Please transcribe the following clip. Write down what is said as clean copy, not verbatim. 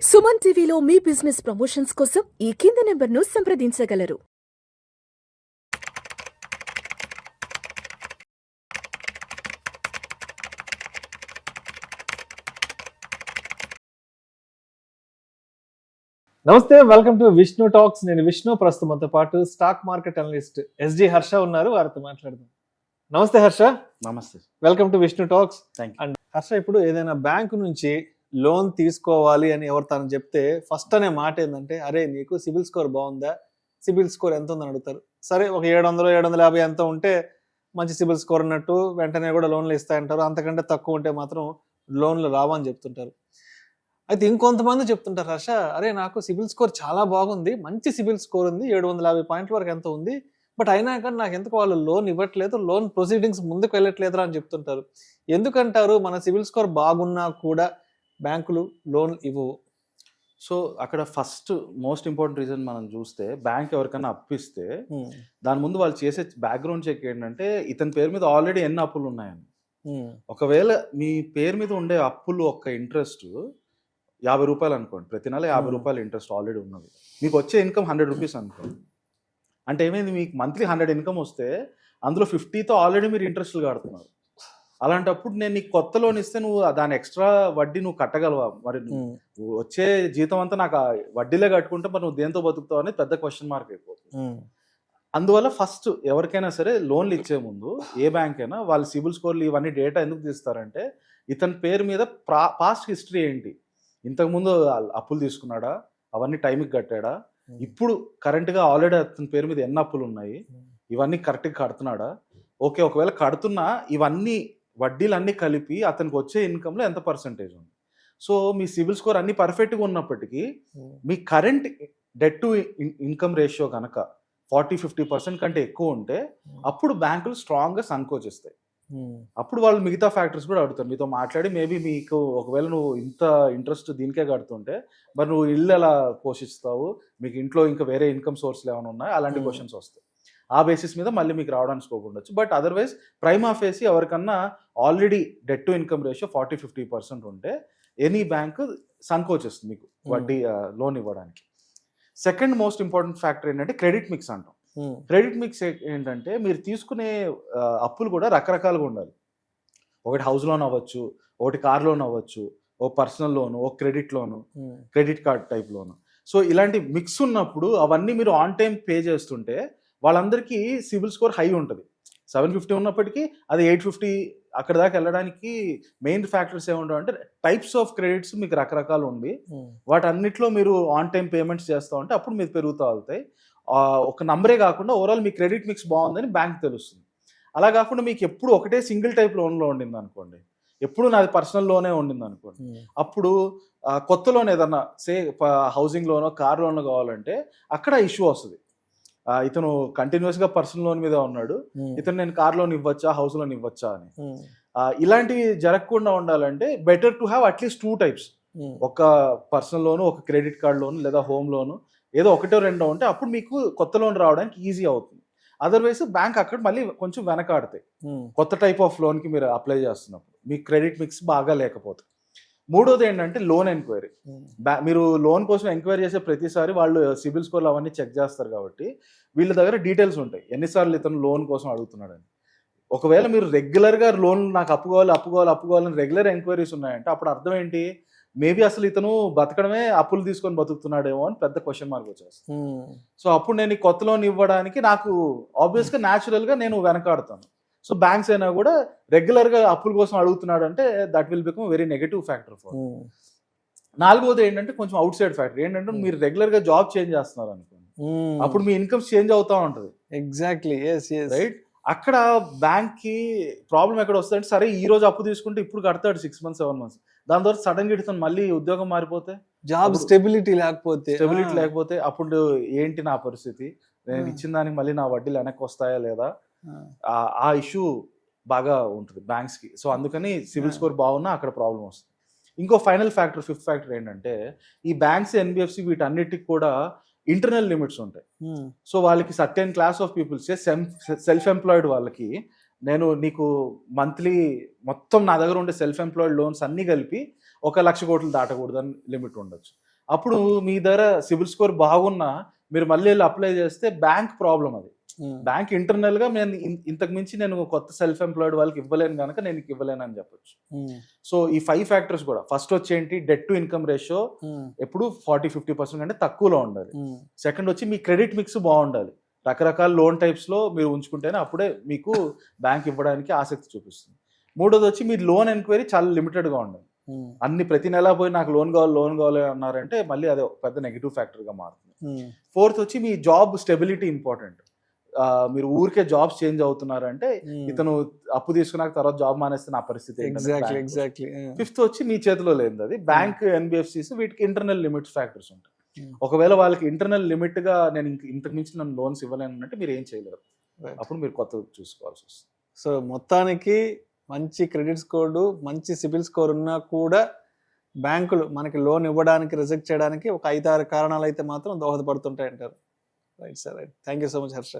సుమన్ టీవీలో మీ business promotions కోసం ఈ కింది నెంబర్ను సంప్రదించగలరు. నమస్తే, వెల్కమ్ టు విష్ణు టాక్స్. నేను విష్ణు. ప్రస్తుతం మనతో పాటు stock market analyst SG Harsha ఉన్నారు. వారితో మాట్లాడదాం. నమస్తే హర్ష. నమస్తే. Welcome to Vishnu talks. Thank you. And Harsha, ఇప్పుడు ఏదైనా బ్యాంకు నుంచి లోన్ తీసుకోవాలి అని ఎవరు తను చెప్తే ఫస్ట్ అనే మాట ఏంటంటే, అరే నీకు సిబిల్ స్కోర్ బాగుందా, సిబిల్ స్కోర్ ఎంత ఉందని అడుగుతారు. సరే, ఒక 700 750 ఎంత ఉంటే మంచి సిబిల్ స్కోర్ ఉన్నట్టు వెంటనే కూడా లోన్లు ఇస్తాయంటారు. అంతకంటే తక్కువ ఉంటే మాత్రం లోన్లు రావని చెప్తుంటారు. అయితే ఇంకొంతమంది చెప్తుంటారు, హర్ష అరే నాకు సిబిల్ స్కోర్ చాలా బాగుంది, మంచి సిబిల్ స్కోర్ ఉంది, 750 పాయింట్ల వరకు ఎంత ఉంది, బట్ అయినా కానీ నాకు ఎందుకు వాళ్ళు లోన్ ఇవ్వట్లేదు, లోన్ ప్రొసీడింగ్స్ ముందుకు వెళ్ళట్లేదు అని చెప్తుంటారు. ఎందుకంటారు మన సిబిల్ స్కోర్ బాగున్నా కూడా బ్యాంకులు లోన్ ఇవ్వవు? సో అక్కడ ఫస్ట్ మోస్ట్ ఇంపార్టెంట్ రీజన్ మనం చూస్తే, బ్యాంక్ ఎవరికైనా అప్పిస్తే దాని ముందు వాళ్ళు చేసే బ్యాక్గ్రౌండ్ చెక్ ఏంటంటే ఇతని పేరు మీద ఆల్రెడీ ఎన్ని అప్పులు ఉన్నాయని. ఒకవేళ మీ పేరు మీద ఉండే అప్పులు ఒక్క ఇంట్రెస్ట్ 50 రూపాయలు అనుకోండి, ప్రతి నెల 50 రూపాయలు ఇంట్రెస్ట్ ఆల్రెడీ ఉన్నది, మీకు వచ్చే ఇన్కమ్ 100 రూపీస్ అనుకోండి. అంటే ఏమైంది, మీకు మంత్లీ 100 ఇన్కమ్ వస్తే అందులో 50తో ఆల్రెడీ మీరు ఇంట్రెస్ట్లు కడుతున్నారు. అలాంటప్పుడు నేను నీకు కొత్త లోన్ ఇస్తే నువ్వు దాని ఎక్స్ట్రా వడ్డీ నువ్వు కట్టగలవా? మరి నువ్వు వచ్చే జీతం అంతా నాకు వడ్డీలే కట్టుకుంటే మరి నువ్వు దేంతో బతుకుతావు అనేది పెద్ద క్వశ్చన్ మార్క్ అయిపోతుంది. అందువల్ల ఫస్ట్ ఎవరికైనా సరే లోన్లు ఇచ్చే ముందు ఏ బ్యాంక్ అయినా వాళ్ళ సిబిల్ స్కోర్లు ఇవన్నీ డేటా ఎందుకు తీస్తారంటే, ఇతని పేరు మీద పాస్ట్ హిస్టరీ ఏంటి, ఇంతకుముందు అప్పులు తీసుకున్నాడా, అవన్నీ టైంకి కట్టాడా, ఇప్పుడు కరెంట్గా ఆల్రెడీ అతని పేరు మీద ఎన్ని అప్పులు ఉన్నాయి, ఇవన్నీ కరెక్ట్గా కడుతున్నాడా, ఓకే ఒకవేళ కడుతున్నా ఇవన్నీ వడ్డీలు అన్నీ కలిపి అతనికి వచ్చే ఇన్కంలో ఎంత పర్సంటేజ్ ఉంది. సో మీ సిబిల్ స్కోర్ అన్ని పర్ఫెక్ట్గా ఉన్నప్పటికీ మీ current debt to income ratio కనుక 40-50% కంటే ఎక్కువ ఉంటే అప్పుడు బ్యాంకులు స్ట్రాంగ్గా సంకోచిస్తాయి. అప్పుడు వాళ్ళు మిగతా ఫ్యాక్టర్స్ కూడా అడుగుతారు, మీతో మాట్లాడి మేబీ మీకు ఒకవేళ నువ్వు ఇంత ఇంట్రెస్ట్ దీనికే కడుతుంటే మరి నువ్వు ఇల్లు ఎలా పోషిస్తావు, మీకు ఇంట్లో ఇంకా వేరే ఇన్కమ్ సోర్స్లు ఏమైనా ఉన్నాయి, అలాంటి క్వశ్చన్స్ వస్తాయి. ఆ బేసిస్ మీద మళ్ళీ మీకు రావడానికి స్కోప్ ఉండొచ్చు. బట్ అదర్వైజ్ ప్రైమ్ ఆఫేసి ఎవరికన్నా already debt to income ratio 40-50% ఉంటే ఎనీ బ్యాంక్ సంకోచిస్తుంది మీకు వడ్డీ లోన్ ఇవ్వడానికి. సెకండ్ మోస్ట్ ఇంపార్టెంట్ ఫ్యాక్టర్ ఏంటంటే క్రెడిట్ మిక్స్ అంటాం. క్రెడిట్ మిక్స్ ఏంటంటే మీరు తీసుకునే అప్పులు కూడా రకరకాలుగా ఉండాలి. ఒకటి హౌస్ లోన్ అవ్వచ్చు, ఒకటి కార్ లోన్ అవ్వచ్చు, ఒక పర్సనల్ లోను, ఒక క్రెడిట్ లోను, క్రెడిట్ కార్డ్ టైప్ లోను. సో ఇలాంటి మిక్స్ ఉన్నప్పుడు అవన్నీ మీరు ఆన్ టైం పే చేస్తుంటే వాళ్ళందరికీ సిబిల్ స్కోర్ హై ఉంటుంది. 750 ఉన్నప్పటికీ అది 850 అక్కడ దాకా వెళ్ళడానికి మెయిన్ ఫ్యాక్టర్స్ ఏముంటాయి అంటే, టైప్స్ ఆఫ్ క్రెడిట్స్ మీకు రకరకాలు ఉండి వాటన్నిటిలో మీరు ఆన్ టైం పేమెంట్స్ చేస్తూ ఉంటే అప్పుడు మీరు పెరుగుతూ వెళ్తాయి. ఒక నంబరే కాకుండా ఓవరాల్ మీ క్రెడిట్ మిక్స్ బాగుందని బ్యాంక్ తెలుస్తుంది. అలా కాకుండా మీకు ఎప్పుడు ఒకటే సింగిల్ టైప్ లోన్లో ఉండింది అనుకోండి, ఎప్పుడు నాది పర్సనల్ లోనే ఉండింది అనుకోండి, అప్పుడు కొత్త లోన్ ఏదన్నా హౌసింగ్ లోనో కార్ లోనో కావాలంటే అక్కడ ఇష్యూ వస్తుంది. ఇతను కంటిన్యూస్గా పర్సనల్ లోన్ మీద ఉన్నాడు, ఇతను నేను కార్ లోన్ ఇవ్వచ్చా, హౌస్ లోన్ ఇవ్వచ్చా అని. ఇలాంటివి జరగకుండా ఉండాలంటే better to have at least 2 types, ఒక పర్సనల్ లోను, ఒక క్రెడిట్ కార్డ్ లోను, లేదా హోమ్ లోను, ఏదో ఒకటో రెండో ఉంటే అప్పుడు మీకు కొత్త లోన్ రావడానికి ఈజీ అవుతుంది. అదర్వైజ్ బ్యాంక్ అక్కడ మళ్ళీ కొంచెం వెనకాడతాయి కొత్త టైప్ ఆఫ్ లోన్కి మీరు అప్లై చేస్తున్నప్పుడు, మీ క్రెడిట్ మిక్స్ బాగా లేకపోతే. మూడోది ఏంటంటే లోన్ ఎంక్వైరీ. మీరు లోన్ కోసం ఎంక్వైరీ చేసే ప్రతిసారి వాళ్ళు సిబిల్ స్కోర్లు అవన్నీ చెక్ చేస్తారు కాబట్టి వీళ్ళ దగ్గర డీటెయిల్స్ ఉంటాయి, ఎన్నిసార్లు ఇతను లోన్ కోసం అడుగుతున్నాడని. ఒకవేళ మీరు రెగ్యులర్గా లోన్ నాకు అప్పుకోవాలని రెగ్యులర్ ఎంక్వైరీస్ ఉన్నాయంటే అప్పుడు అర్థం ఏంటి, మేబీ అసలు ఇతను బతకడమే అప్పులు తీసుకొని బతుకుతున్నాడేమో అని పెద్ద క్వశ్చన్ మార్క్ వచ్చేస్తుంది. సో అప్పుడు నేను కొత్త లోన్ ఇవ్వడానికి నాకు ఆబ్వియస్గా న్యాచురల్గా నేను వెనకాడుతాను. సో బ్యాంక్స్ అయినా కూడా రెగ్యులర్గా అప్పుల కోసం అడుగుతున్నాడు అంటే that will become very negative factor for. నాలుగోది ఏంటంటే కొంచెం అవుట్ సైడ్ ఫ్యాక్టర్ ఏంటంటే, మీరు రెగ్యులర్గా జాబ్ చేంజ్ చేస్తున్నారు అనుకోండి, అప్పుడు మీ ఇన్కమ్స్ చేంజ్ అవుతూ ఉంటుంది. Exactly, right. అక్కడ బ్యాంక్ కి ప్రాబ్లం ఎక్కడ వస్తుందంటే, సరే ఈ రోజు అప్పు తీసుకుంటే ఇప్పుడు కడతాడు 6 months 7 months, దాని ద్వారా సడన్ గా ఇతను మళ్ళీ ఉద్యోగం మారిపోతే, జాబ్ స్టెబిలిటీ లేకపోతే అప్పుడు ఏంటి నా పరిస్థితి, నేను ఇచ్చిన దానికి మళ్ళీ నా వడ్డీలు వెనక్కి వస్తాయా లేదా, ఆ ఇష్యూ బాగా ఉంటుంది బ్యాంక్స్ కి. సో అందుకని సిబిల్ స్కోర్ బాగున్నా అక్కడ ప్రాబ్లం వస్తుంది. ఇంకో ఫైనల్ ఫ్యాక్టర్, 5th ఫ్యాక్టర్ ఏంటంటే, ఈ బ్యాంక్స్, ఎన్బిఎఫ్సి వీటన్నిటికి కూడా ఇంటర్నల్ లిమిట్స్ ఉంటాయి. సో వాళ్ళకి certain class of peoples, self employed వాళ్ళకి నేను నీకు మంత్లీ మొత్తం నా దగ్గర ఉండే సెల్ఫ్ ఎంప్లాయిడ్ లోన్స్ అన్నీ కలిపి 1,00,000 కోట్లు దాటకూడదని లిమిట్ ఉండొచ్చు. అప్పుడు మీ దగ్గర సిబిల్ స్కోర్ బాగున్నా మీరు మళ్ళీ వెళ్ళి అప్లై చేస్తే బ్యాంక్ ప్రాబ్లం అది. బ్యాంక్ ఇంటర్నల్ గా నేను ఇంతకు మించి నేను కొత్త సెల్ఫ్ ఎంప్లాయిడ్ వాళ్ళకి ఇవ్వలేను కనుక నేను ఇవ్వలేను అని చెప్పొచ్చు. సో ఈ 5 ఫ్యాక్టర్స్ కూడా ఫస్ట్ వచ్చేంటి, డెట్ టు ఇన్కమ్ రేషియో ఎప్పుడు 40-50% కంటే తక్కువలో ఉండాలి. సెకండ్ వచ్చి మీ క్రెడిట్ మిక్స్ బాగుండాలి. రకరకాల లోన్ టైప్స్ లో మీరు ఉంచుకుంటేనే అప్పుడే మీకు బ్యాంక్ ఇవ్వడానికి ఆసక్తి చూపిస్తుంది. మూడోది వచ్చి మీ లోన్ ఎంక్వైరీ చాలా లిమిటెడ్ గా ఉండాలి. ప్రతి నెల పోయి నాకు లోన్ కావాలి అన్నారంటే మళ్ళీ అదే పెద్ద నెగిటివ్ ఫ్యాక్టర్ గా మారుతుంది. ఫోర్త్ వచ్చి మీ జాబ్ స్టెబిలిటీ ఇంపార్టెంట్. మీరు ఊరికే జాబ్స్ చేంజ్ అవుతున్నారంటే ఇతను అప్పు తీసుకున్నాక తర్వాత జాబ్ మానేస్తే నా పరిస్థితి. ఫిఫ్త్ వచ్చి మీ చేతిలో లేదు అది. బ్యాంక్, ఎన్బిఎఫ్సిస్ వీటికి ఇంటర్నల్ లిమిట్ ఫ్యాక్టర్స్ ఉంటాయి. ఒకవేళ వాళ్ళకి ఇంటర్నల్ లిమిట్ గా నేను ఇంతకు మించి నన్ను లోన్స్ ఇవ్వలేను అంటే మీరు ఏం చేయలేరు. అప్పుడు మీరు కొత్త చూసుకోవాల్సి వస్తుంది. సో మొత్తానికి మంచి క్రెడిట్ స్కోర్, మంచి సిబిల్ స్కోర్ ఉన్నా కూడా బ్యాంకులు మనకి లోన్ ఇవ్వడానికి, రిజెక్ట్ చేయడానికి ఒక 5-6 కారణాలు అయితే మాత్రం దోహదపడుతుంటాయి అంటారు. Right sir, right. Thank you so much Harsha.